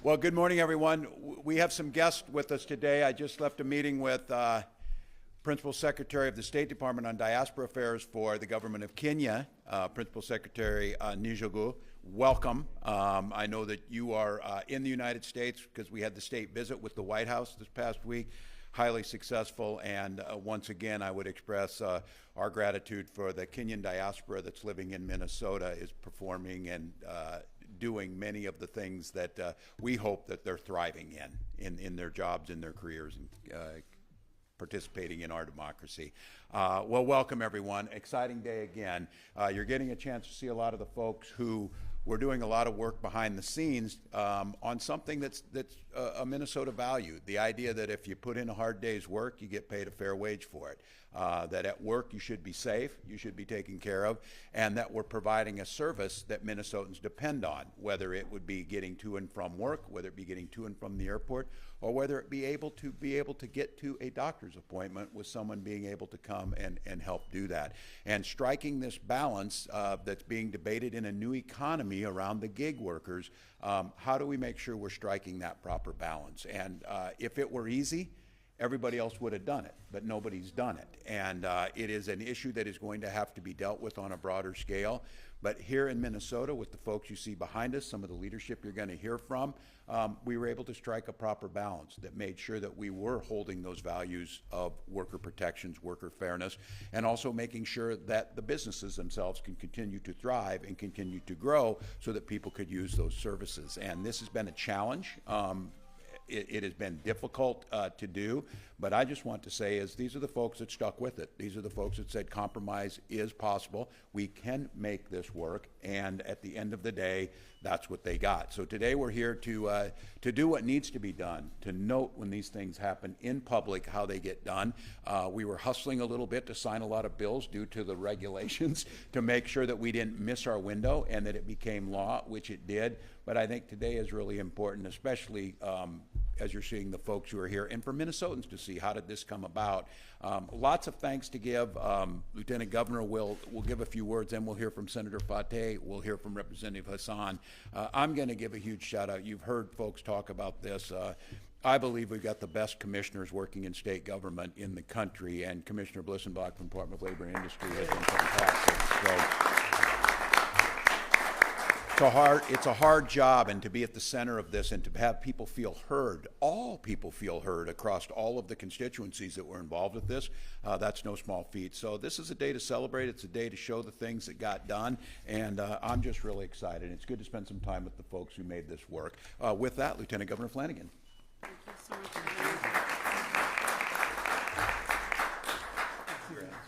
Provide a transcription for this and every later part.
Well, good morning, everyone. We have some guests with us today. I just left a meeting with Principal Secretary of the State Department on Diaspora Affairs for the government of Kenya, Principal Secretary Njogu. Welcome. I know that you are in the United States because we had the state visit with the White House this past week. Highly successful, and once again, I would express our gratitude for the Kenyan diaspora that's living in Minnesota, is performing and doing many of the things that we hope that they're thriving in their jobs, in their careers, and participating in our democracy. Well, welcome everyone. Exciting day again. You're getting a chance to see a lot of the folks who we're doing a lot of work behind the scenes on something that's a Minnesota value. The idea that if you put in a hard day's work, you get paid a fair wage for it. That at work you should be safe, you should be taken care of, and that we're providing a service that Minnesotans depend on, whether it would be getting to and from work, whether it be getting to and from the airport, or whether it be able to get to a doctor's appointment with someone being able to come and help do that. And striking this balance that's being debated in a new economy around the gig workers, how do we make sure we're striking that proper balance? And if it were easy, everybody else would have done it, but nobody's done it. And it is an issue that is going to have to be dealt with on a broader scale. But here in Minnesota, with the folks you see behind us, some of the leadership you're going to hear from, we were able to strike a proper balance that made sure that we were holding those values of worker protections, worker fairness, and also making sure that the businesses themselves can continue to thrive and continue to grow so that people could use those services. And this has been a challenge. It has been difficult to do, but I just want to say is these are the folks that stuck with it. These are the folks that said compromise is possible. We can make this work, and at the end of the day, that's what they got. So today we're here to do what needs to be done, to note when these things happen in public, how they get done. We were hustling a little bit to sign a lot of bills due to the regulations to make sure that we didn't miss our window and that it became law, which it did. But I think today is really important, especially as you're seeing the folks who are here, and for Minnesotans to see how did this come about. Lots of thanks to give. Lieutenant Governor will give a few words, then we'll hear from Senator Fateh, we'll hear from Representative Hassan. I'm going to give a huge shout out. You've heard folks talk about this. I believe we've got the best commissioners working in state government in the country, and Commissioner Blissenbach from Department of Labor and Industry has been fantastic. So, it's a hard job, and to be at the center of this and to have people feel heard, all people feel heard across all of the constituencies that were involved with this, that's no small feat. So this is a day to celebrate. It's a day to show the things that got done, and I'm just really excited. It's good to spend some time with the folks who made this work. With that, Lieutenant Governor Flanagan. Thank you so much.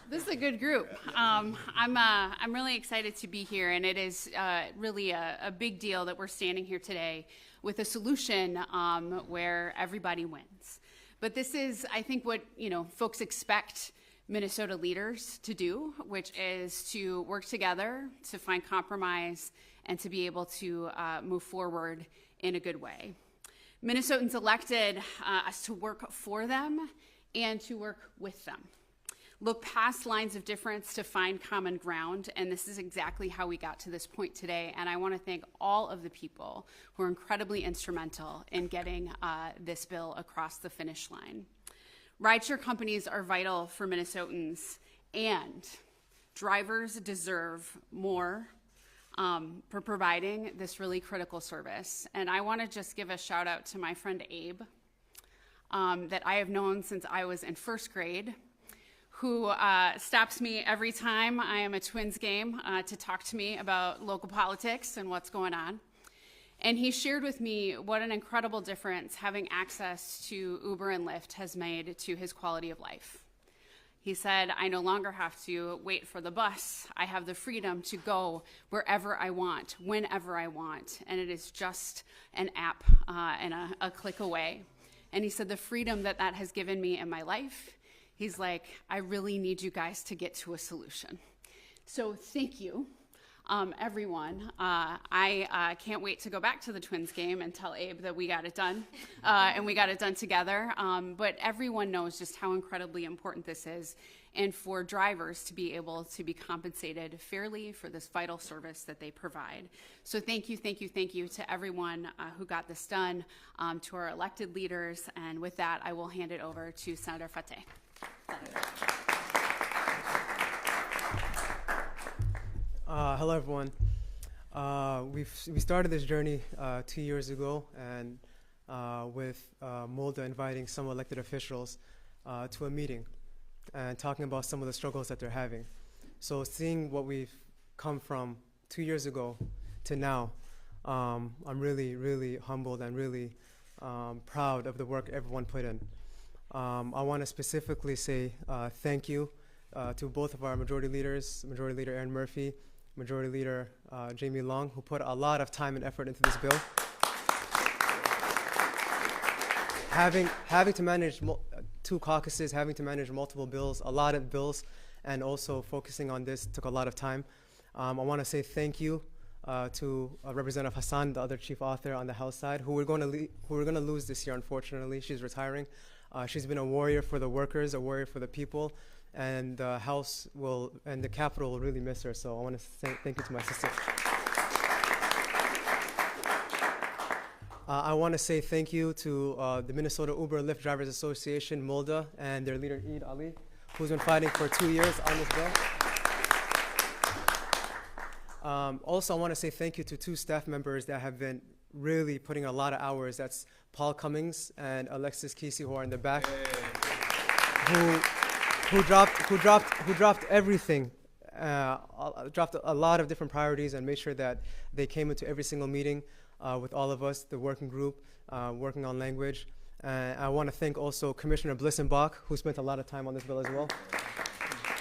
This is a good group. I'm really excited to be here, and it is really a big deal that we're standing here today with a solution where everybody wins. But this is, I think, what folks expect Minnesota leaders to do, which is to work together, to find compromise, and to be able to move forward in a good way. Minnesotans elected us to work for them and to work with them. Look past lines of difference to find common ground, and this is exactly how we got to this point today. And I want to thank all of the people who are incredibly instrumental in getting this bill across the finish line. Rideshare companies are vital for Minnesotans, and drivers deserve more for providing this really critical service. And I want to just give a shout out to my friend Abe that I have known since I was in first grade, who stops me every time I am at Twins game to talk to me about local politics and what's going on. And he shared with me what an incredible difference having access to Uber and Lyft has made to his quality of life. He said, I no longer have to wait for the bus. I have the freedom to go wherever I want, whenever I want. And it is just an app and a click away. And he said the freedom that has given me in my life, he's like, I really need you guys to get to a solution. So thank you, everyone. I can't wait to go back to the Twins game and tell Abe that we got it done, and we got it done together. But everyone knows just how incredibly important this is. and for drivers to be able to be compensated fairly for this vital service that they provide. So thank you to everyone who got this done, to our elected leaders, and with that, I will hand it over to Senator Fateh. Hello, everyone. We started this journey 2 years ago, and with MOLDA inviting some elected officials to a meeting and talking about some of the struggles that they're having. So seeing what we've come from 2 years ago to now, I'm really, really humbled and really proud of the work everyone put in. I want to specifically say thank you to both of our majority leaders, Majority Leader Erin Murphy, Majority Leader Jamie Long, who put a lot of time and effort into this bill. Having to manage two caucuses, having to manage multiple bills, a lot of bills, and also focusing on this took a lot of time. I want to say thank you to Representative Hassan, the other chief author on the House side, who we're going to lose this year, unfortunately. She's retiring. She's been a warrior for the workers, a warrior for the people, and the House and the Capitol will really miss her. So I want to say thank you to my sister. I want to say thank you to the Minnesota Uber and Lyft Drivers Association, MOLDA, and their leader, Eid Ali, who's been fighting for 2 years on this bill. Also, I want to say thank you to two staff members that have been really putting a lot of hours. That's Paul Cummings and Alexis Kesey, who are in the back, who dropped everything, dropped a lot of different priorities and made sure that they came into every single meeting with all of us, the working group, working on language. I want to thank also Commissioner Blissenbach, who spent a lot of time on this bill as well,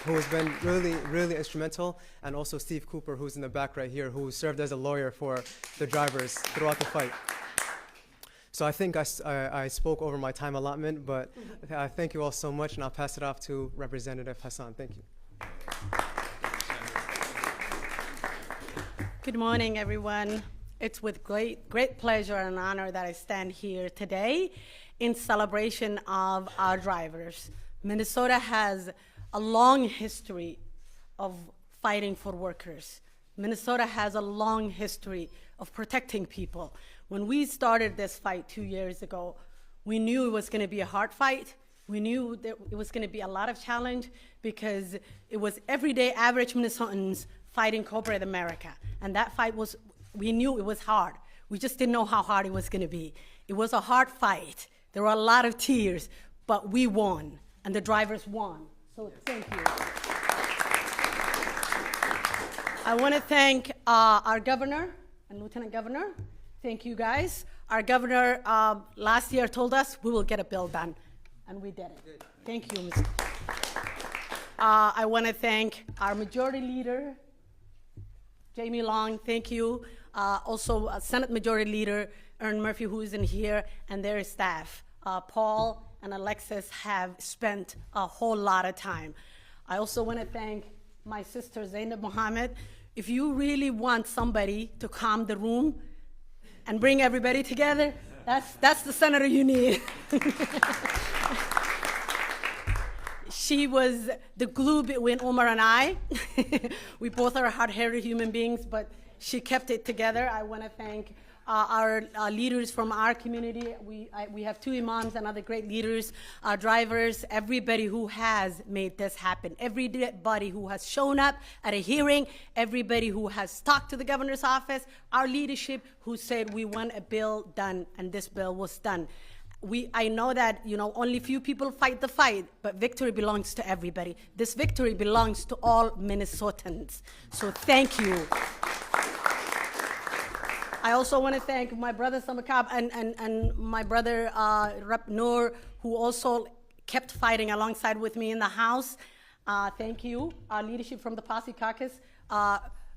who has been really, really instrumental, and also Steve Cooper, who's in the back right here, who served as a lawyer for the drivers throughout the fight. So I think I spoke over my time allotment, but I thank you all so much, and I'll pass it off to Representative Hassan. Thank you. Good morning, everyone. It's with great pleasure and honor that I stand here today in celebration of our drivers. Minnesota has a long history of fighting for workers. Minnesota has a long history of protecting people. When we started this fight 2 years ago, we knew it was going to be a hard fight. We knew that it was going to be a lot of challenge because it was everyday average Minnesotans fighting corporate America. And that fight we knew it was hard. We just didn't know how hard it was going to be. It was a hard fight. There were a lot of tears, but we won, and the drivers won. So thank you. I want to thank our governor and lieutenant governor. Thank you, guys. Our governor last year told us we will get a bill done, and we did it. Thank you, Mr. I want to thank our majority leader, Jamie Long. Thank you. Also, Senate Majority Leader Erin Murphy, who is in here, and their staff. Paul and Alexis have spent a whole lot of time. I also want to thank my sister Zainab Mohammed. If you really want somebody to calm the room and bring everybody together, that's the senator you need. She was the glue between Omar and I. We both are hard-headed human beings, but she kept it together. I want to thank our leaders from our community. We have two imams and other great leaders, our drivers, everybody who has made this happen, everybody who has shown up at a hearing, everybody who has talked to the governor's office, our leadership who said we want a bill done, and this bill was done. I know that only few people fight the fight, but victory belongs to everybody. This victory belongs to all Minnesotans. So thank you. I also want to thank my brother Samakab and my brother Rep Noor, who also kept fighting alongside with me in the House. Thank you. Our leadership from the Posse Caucus,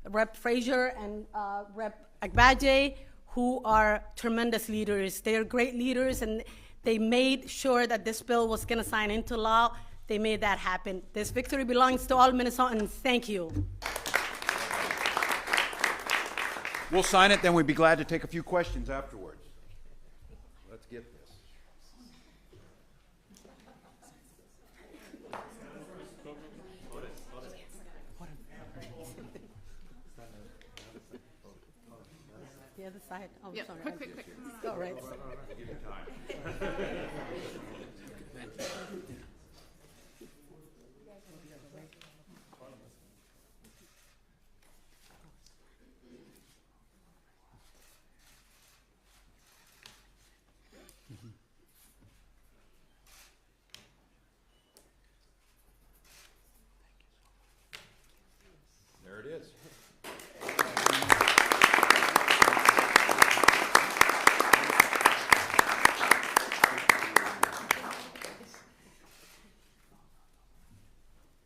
Rep Frazier and Rep Agbaje, who are tremendous leaders. They are great leaders, and they made sure that this bill was going to sign into law. They made that happen. This victory belongs to all Minnesotans. Thank you. We'll sign it, then we'd be glad to take a few questions afterwards. Let's get this. the other side. Oh, Yep, sorry. quick. Go right. There it is.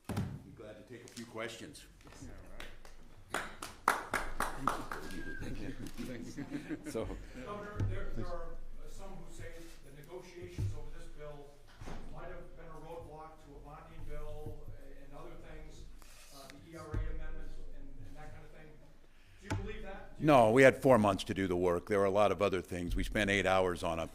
I'm glad to take a few questions. So, Governor, there are some who say the negotiations over this bill might have been a roadblock to a bonding bill and other things, the ERA amendment and that kind of thing. Do you believe that? no, we had 4 months to do the work. There were a lot of other things. We spent 8 hours on a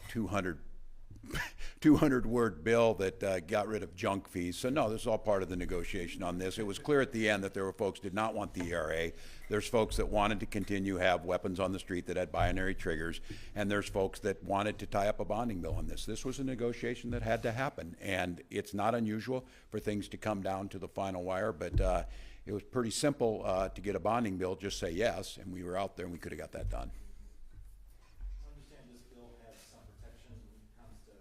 200-word bill that got rid of junk fees. So no, this is all part of the negotiation on this. It was clear at the end that there were folks who did not want the ERA. There's folks that wanted to continue have weapons on the street that had binary triggers, and there's folks that wanted to tie up a bonding bill on this. This was a negotiation that had to happen, and it's not unusual for things to come down to the final wire, but it was pretty simple to get a bonding bill, just say yes, and we were out there and we could have got that done. I understand this bill has some protections when it comes to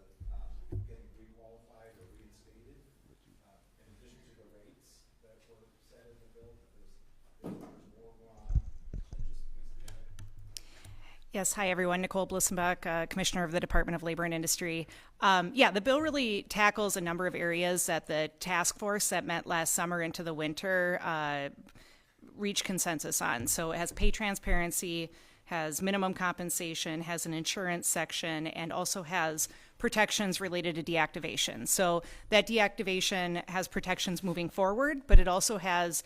getting requalified or reinstated, in addition to the rates that were set in the bill. There's more going on than just Yes, hi everyone. Nicole Blissenbach, Commissioner of the Department of Labor and Industry. The bill really tackles a number of areas that the task force that met last summer into the winter reached consensus on. So it has pay transparency, has minimum compensation, has an insurance section, and also has protections related to deactivation. So that deactivation has protections moving forward, but it also has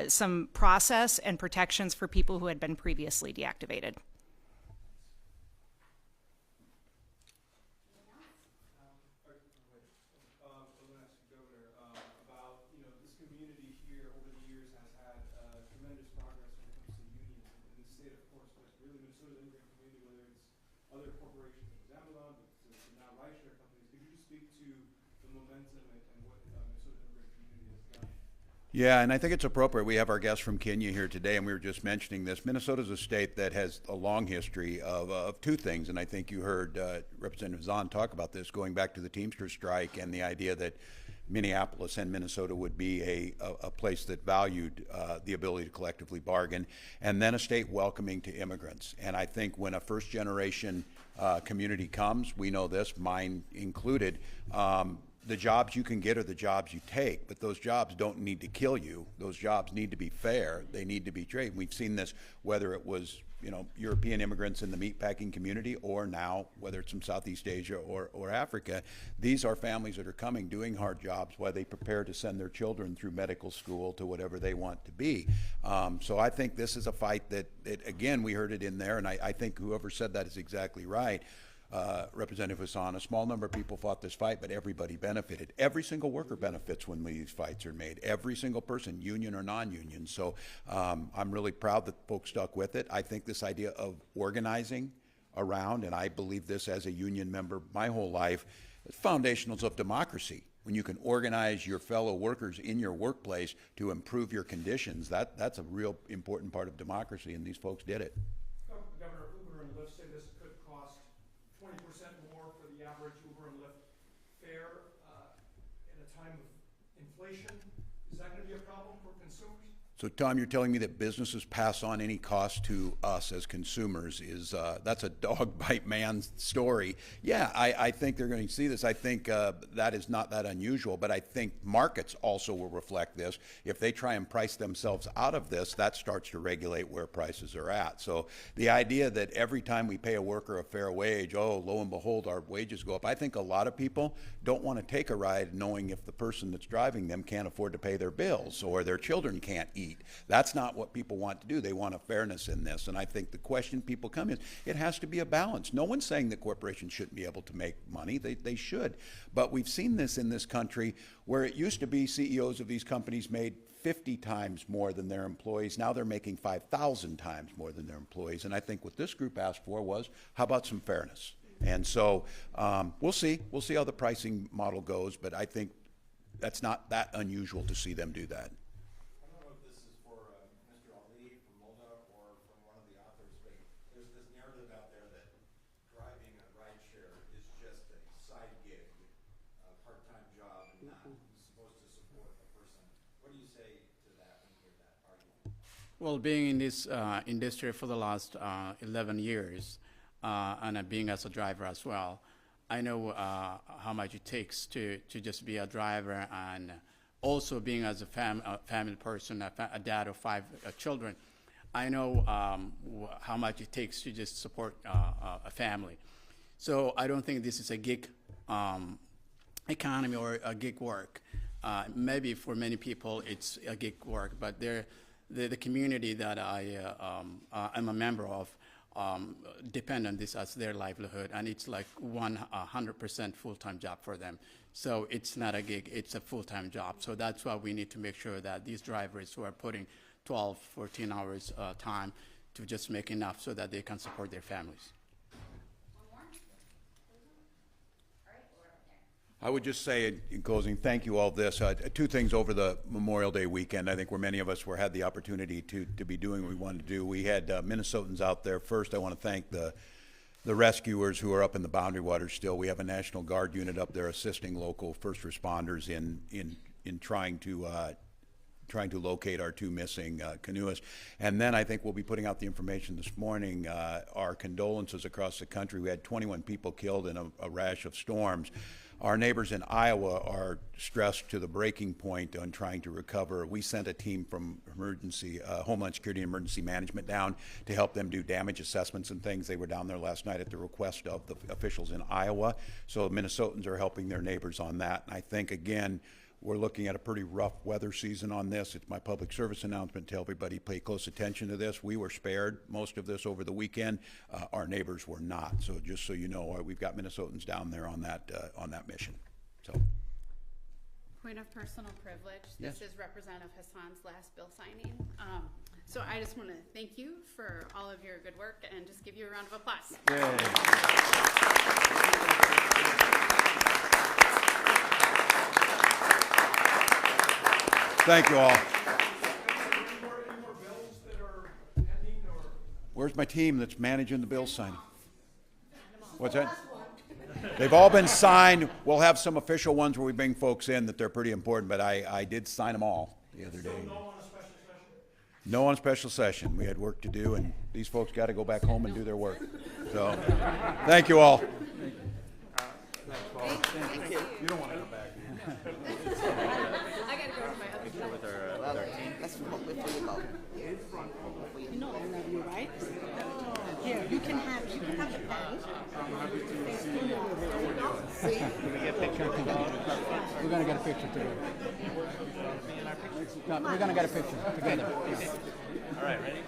some process and protections for people who had been previously deactivated. I was going to ask the governor about, this community here over the years has had tremendous progress when it comes to unions in the state, of course, but really Minnesota's immigrant community, whether it's other corporations like Amazon, to now rideshare companies. Could you just speak to the momentum and what Minnesota's immigrant community has done? Yeah, and I think it's appropriate. We have our guest from Kenya here today, and we were just mentioning this. Minnesota's a state that has a long history of two things, and I think you heard Representative Zahn talk about this, going back to the Teamsters strike and the idea that Minneapolis and Minnesota would be a place that valued the ability to collectively bargain, and then a state welcoming to immigrants. And I think when a first-generation community comes, we know this, mine included, the jobs you can get are the jobs you take, but those jobs don't need to kill you. Those jobs need to be fair. They need to be traded. We've seen this whether it was European immigrants in the meatpacking community, or now whether it's from Southeast Asia or Africa. These are families that are coming, doing hard jobs while they prepare to send their children through medical school to whatever they want to be. So I think this is a fight that again, we heard it in there, and I think whoever said that is exactly right. Representative Hassan, a small number of people fought this fight, but everybody benefited. Every single worker benefits when these fights are made. Every single person, union or non-union. So I'm really proud that folks stuck with it. I think this idea of organizing around, and I believe this as a union member my whole life, foundationals of democracy. When you can organize your fellow workers in your workplace to improve your conditions, that's a real important part of democracy, and these folks did it. Governor, Uber and Lyft say this could cost 20% more for the average Uber and Lyft fare in a time of inflation. Is that going to be a problem for consumers? So Tom, you're telling me that businesses pass on any cost to us as consumers. That's a dog bite man story. Yeah, I think they're going to see this. I think that is not that unusual, but I think markets also will reflect this. If they try and price themselves out of this, that starts to regulate where prices are at. So the idea that every time we pay a worker a fair wage, oh, lo and behold, our wages go up. I think a lot of people don't want to take a ride knowing if the person that's driving them can't afford to pay their bills or their children can't eat. That's not what people want to do. They want a fairness in this. And I think the question people come is, it has to be a balance. No one's saying that corporations shouldn't be able to make money. They should. But we've seen this in this country where it used to be CEOs of these companies made 50 times more than their employees. Now they're making 5,000 times more than their employees. And I think what this group asked for was, how about some fairness? And so we'll see how the pricing model goes, but I think that's not that unusual to see them do that. I don't know if this is for Mr. Ali from Molda or from one of the authors, but there's this narrative out there that driving a rideshare is just a side gig, a part-time job, and not supposed to support a person. What do you say to that when you hear that argument? Well, being in this industry for the last 11 years, and being as a driver as well, I know how much it takes to just be a driver, and also being as a family person, a dad of 5 children. I know how much it takes to just support a family. So I don't think this is a gig economy or a gig work. Maybe for many people it's a gig work, but the community that I am a member of depend on this as their livelihood, and it's like 100% full-time job for them. So it's not a gig, it's a full-time job. So that's why we need to make sure that these drivers who are putting 12, 14 hours time to just make enough so that they can support their families. I would just say in closing, thank you all this. 2 things over the Memorial Day weekend, I think, where many of us had the opportunity to be doing what we wanted to do. We had Minnesotans out there. First, I want to thank the rescuers who are up in the Boundary Waters still. We have a National Guard unit up there assisting local first responders in trying to locate our 2 missing canoeists. And then I think we'll be putting out the information this morning, our condolences across the country. We had 21 people killed in a rash of storms. Our neighbors in Iowa are stressed to the breaking point on trying to recover. We sent a team from Homeland Security and Emergency Management down to help them do damage assessments and things. They were down there last night at the request of the officials in Iowa. So Minnesotans are helping their neighbors on that. And I think, again, we're looking at a pretty rough weather season on this. It's my public service announcement to everybody, pay close attention to this. We were spared most of this over the weekend. Our neighbors were not. So just so you know, we've got Minnesotans down there on that mission. So. Point of personal privilege. Yes. This is Representative Hassan's last bill signing. So I just want to thank you for all of your good work and just give you a round of applause. Thank you all. Any more bills that are pending, or? Where's my team that's managing the bill signing? What's that? They've all been signed. We'll have some official ones where we bring folks in that they're pretty important, but I did sign them all the other day. No on a special session? No on special session. We had work to do, and these folks got to go back home and do their work. So, thank you all. Thank you. You don't want to come back. I got to go to my other job. Let's smoke before you go. You know I love you, right? Here, you can have the pen. See? We're gonna get a picture together. No, we're gonna get a picture together. All right, ready?